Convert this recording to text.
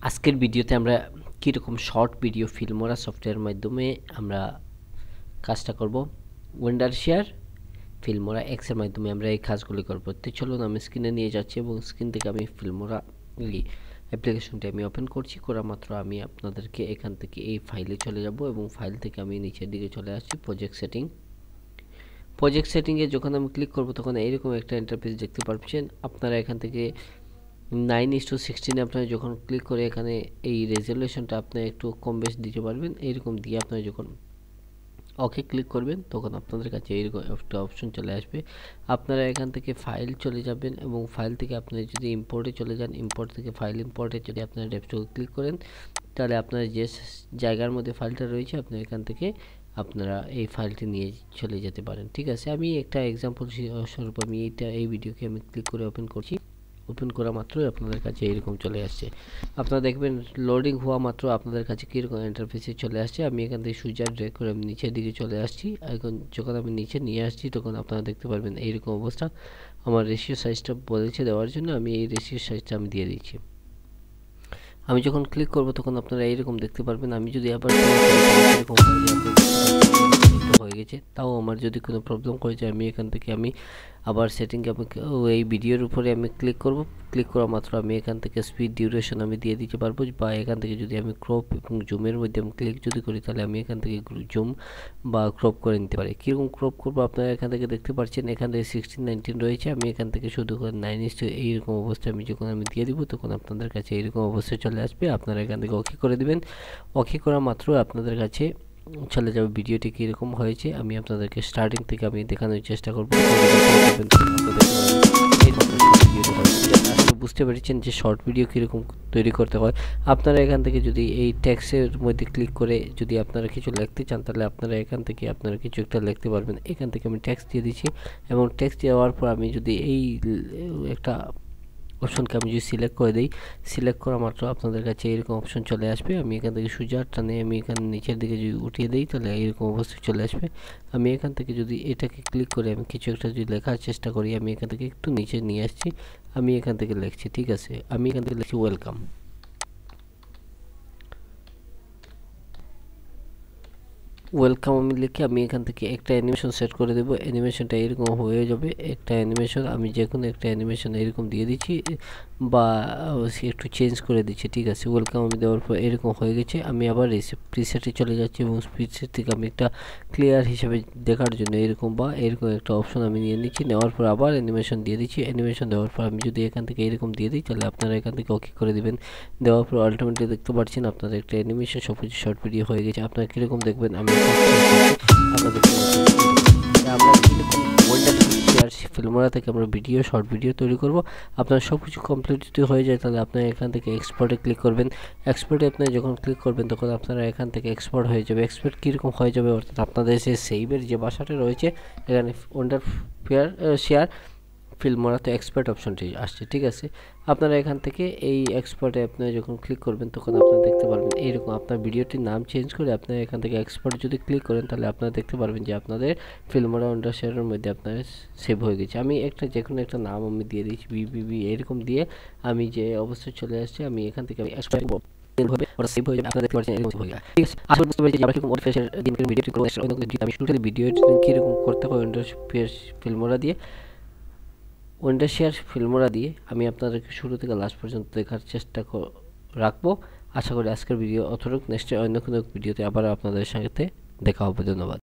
আজকের ভিডিওতে আমরা কীরকম শর্ট ভিডিও ফিল্মোরা সফটওয়্যারের মাধ্যমে আমরা কাজটা করব। ওয়েন্ডারশিয়ার ফিল্মোরা এক্স এর মাধ্যমে আমরা এই কাজগুলি করব। তো চলুন আমি স্ক্রিনে নিয়ে যাচ্ছি এবং স্ক্রিন থেকে আমি ফিল্মোরা অ্যাপ্লিকেশনটি আমি ওপেন করছি। করা মাত্র আমি আপনাদেরকে এখান থেকে এই ফাইলে চলে যাব এবং ফাইল থেকে আমি নিচের দিকে চলে আসছি প্রজেক্ট সেটিংয়ে যখন আমি ক্লিক করব তখন এইরকম একটা ইন্টারফেস দেখতে পাচ্ছেন। আপনারা এখান থেকে 9:16 আপনারা যখন ক্লিক করে এখানে এই রেজলিউশনটা আপনি একটু কম বেশি দিতে পারবেন। এইরকম দিয়ে আপনারা যখন ওকে ক্লিক করবেন তখন আপনাদের কাছে এইরকম একটা অপশন চলে আসবে। আপনারা এখান থেকে ফাইল চলে যাবেন এবং ফাইল থেকে আপনি যদি ইম্পোর্টে চলে যান, ইম্পোর্ট থেকে ফাইল ইম্পোর্টে যদি আপনারা ডেস্কটপে ক্লিক করেন তাহলে আপনার যে জায়গার মধ্যে ফাইলটা রয়েছে আপনি এখান থেকে আপনারা এই ফাইলটি নিয়ে চলে যেতে পারেন। ঠিক আছে, আমি একটা এক্সাম্পল স্বরূপ আমি এই ভিডিওকে আমি ক্লিক করে ওপেন করছি। ওপেন করা মাত্রই আপনাদের কাছে এরকম চলে আসছে। আপনারা দেখবেন লোডিং হওয়া মাত্র আপনাদের কাছে কীরকম ইন্টারফেসে চলে আসছে। আমি এখান থেকে সুইচ ড্র্যাগ করে আমি নিচের দিকে চলে আসছি। এখন যখন আমি নিচে নিয়ে আসছি তখন আপনারা দেখতে পারবেন এইরকম অবস্থা। আমার রেশিও সাইজটা বলেছে দেওয়ার জন্য আমি এই রেশিও সাইজটা আমি দিয়ে দিচ্ছি। আমি যখন ক্লিক করব তখন আপনারা এইরকম দেখতে পারবেন। আমি যদি আবার এরকম হয়ে গেছে, তাও আমার যদি কোনো প্রবলেম হয়ে যায় আমি এখান থেকে আমি আবার সেটিংয়ে আমি এই ভিডিওর উপরে আমি ক্লিক করব। ক্লিক করা মাত্র আমি এখান থেকে স্পিড ডিউরেশন আমি দিয়ে দিতে পারবো, বা এখান থেকে যদি আমি ক্রপ এবং জুমের মধ্যে আমি ক্লিক যদি করি তাহলে আমি এখান থেকে জুম বা ক্রপ করে নিতে পারি। কীরকম ক্রপ করবো আপনারা এখান থেকে দেখতে পাচ্ছেন। এখান থেকে 16:19 রয়েছে, আমি এখান থেকে শুধু 9:, এইরকম অবস্থায় আমি যখন আমি দিয়ে দিব তখন আপনাদের কাছে এইরকম অবস্থায় চলে আসবে। আপনারা এখান থেকে ওকে করে দিবেন। ওকে করা মাত্র আপনাদের কাছে চলে যাবে ভিডিওটি কীরকম হয়েছে। আমি আপনাদেরকে স্টার্টিং থেকে আমি দেখানোর চেষ্টা করব। বুঝতে পেরেছেন যে শর্ট ভিডিও কীরকম তৈরি করতে হয়। আপনারা এখান থেকে যদি এই ট্যাক্সের মধ্যে ক্লিক করে যদি আপনারা কিছু লিখতে চান তাহলে আপনারা এখান থেকে আপনারা কিছু একটা লিখতে পারবেন। এখান থেকে আমি ট্যাক্স দিয়ে দিচ্ছি এবং ট্যাক্স দেওয়ার পর আমি যদি এই একটা অপশনকে আমি যদি সিলেক্ট করে দিই, সিলেক্ট করা মাত্র আপনাদের কাছে এরকম অপশন চলে আসবে। আমি এখান থেকে সুইচ টানে আমি এখানে নিচের দিকে যদি উঠিয়ে দিই তাহলে এরকম অবস্থায় চলে আসবে। আমি এখান থেকে যদি এটাকে ক্লিক করে আমি কিছু একটা যদি লেখার চেষ্টা করি, আমি এখান থেকে একটু নিচে নিয়ে আসছি। আমি এখান থেকে লিখছি, ঠিক আছে, আমি এখান থেকে লিখছি ওয়েলকাম। আমি লিখে আমি এখান থেকে একটা অ্যানিমেশন সেট করে দেবো। অ্যানিমেশনটা এরকম হয়ে যাবে। একটা অ্যানিমেশন আমি যে কোনো একটা অ্যানিমেশন এরকম দিয়ে দিচ্ছি বা একটু চেঞ্জ করে দিচ্ছি। ঠিক আছে, ওয়েলকাম আমি দেওয়ার পর এরকম হয়ে গেছে। আমি আবার প্রিসেটে চলে যাচ্ছি এবং প্রিসেট থেকে আমি একটা ক্লিয়ার হিসেবে দেখার জন্য এরকম বা এরকম একটা অপশন আমি নিয়ে নিচ্ছি। নেওয়ার পর আবার অ্যানিমেশন দিয়ে দিচ্ছি। অ্যানিমেশন দেওয়ার পর আমি যদি এখান থেকে এরকম দিয়ে দিই তাহলে আপনারা এখান থেকে ওকে করে দেবেন। দেওয়ার পর আলটিমেটলি দেখতে পাচ্ছেন আপনাদের একটা অ্যানিমেশন সব কিছু শর্ট ভিডিও হয়ে গেছে। আপনারা কীরকম দেখবেন আমি ফিল্মোরা থেকে আমরা শর্ট ভিডিও তৈরি করব। আপনার সব কিছু কমপ্লিট যদি হয়ে যায় তাহলে আপনারা এখান থেকে এক্সপোর্টে ক্লিক করবেন। এক্সপোর্টে আপনারা যখন ক্লিক করবেন তখন আপনারা এখান থেকে এক্সপোর্ট হয়ে যাবে। এক্সপোর্ট কীরকম হয়ে যাবে অর্থাৎ আপনাদের যে সেভের যে ভাষাটা রয়েছে এখানে ওয়েন্ডারশিয়ার ফিল্মোরাতে এক্সপোর্ট অপশনটি আসছে। ঠিক আছে, আপনারা এখান থেকে এই এক্সপোর্টে আপনারা যখন ক্লিক করবেন তখন আপনারা দেখতে পারবেন এইরকম আপনার ভিডিওটির নাম চেঞ্জ করে আপনারা এখান থেকে এক্সপোর্ট যদি ক্লিক করেন তাহলে আপনারা দেখতে পারবেন যে আপনাদের ফিল্মোরা ওয়েন্ডারশিয়ারের মধ্যে আপনার সেভ হয়ে গেছে। আমি যে কোনো একটা নাম আমি দিয়ে দিচ্ছি বিবিবি, এরকম দিয়ে আমি যে অবস্থায় চলে আসছে আমি এখান থেকে আমি এক্সপোর্ট করব। কিরকম করতে হয় ফিল্মোরা দিয়ে ওয়েন্ডারশিয়ার ফিল্মোরা দিয়ে আমি আপনাদেরকে শুরু থেকে লাস্ট পর্যন্ত দেখার চেষ্টা রাখবো। আশা করি আজকের ভিডিও অথরক। নেক্সট অন্য কোনো ভিডিওতে আবার আপনাদের সাথে দেখা হবে। ধন্যবাদ।